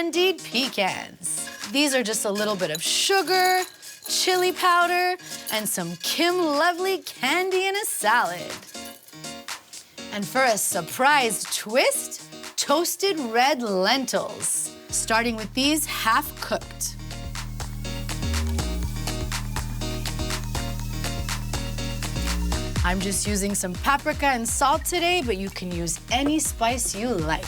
candied pecans. These are just a little bit of sugar, chili powder, and some Kim Lovely candy in a salad. And for a surprise twist, toasted red lentils, starting with these half-cooked. I'm just using some paprika and salt today, but you can use any spice you like.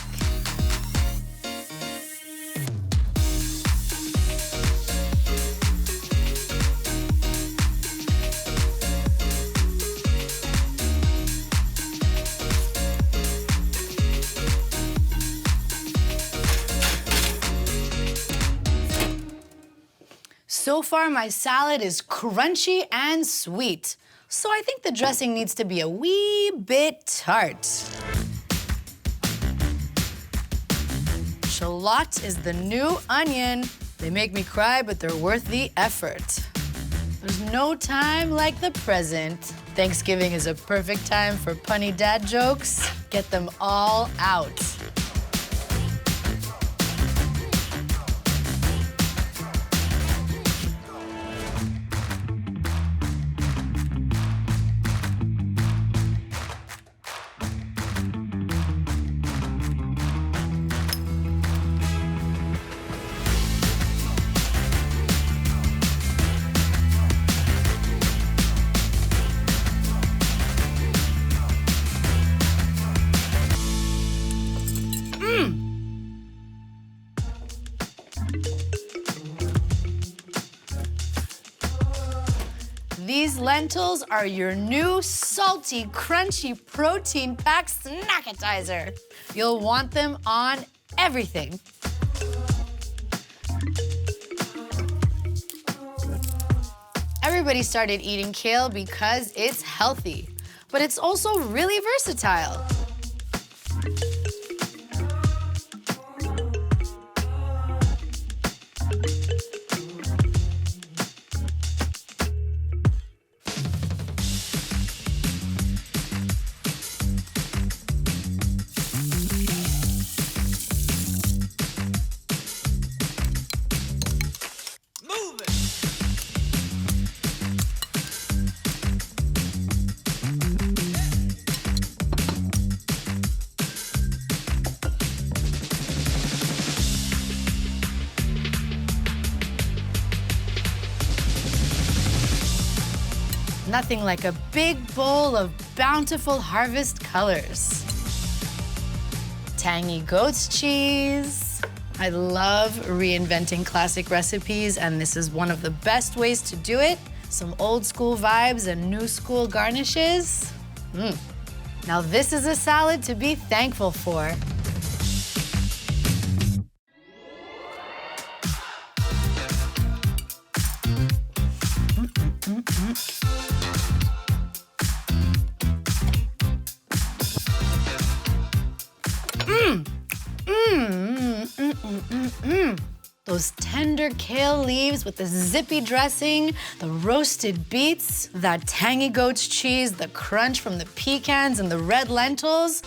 So far, my salad is crunchy and sweet, so I think the dressing needs to be a wee bit tart. Shallot is the new onion. They make me cry, but they're worth the effort. There's no time like the present. Thanksgiving is a perfect time for punny dad jokes. Get them all out. These lentils are your new salty, crunchy, protein-packed snackatizer. You'll want them on everything. Everybody started eating kale because it's healthy, but it's also really versatile. Nothing like a big bowl of bountiful harvest colors. Tangy goat's cheese. I love reinventing classic recipes, and this is one of the best ways to do it. Some old school vibes and new school garnishes. Now this is a salad to be thankful for. Those tender kale leaves with the zippy dressing, the roasted beets, that tangy goat's cheese, the crunch from the pecans and the red lentils.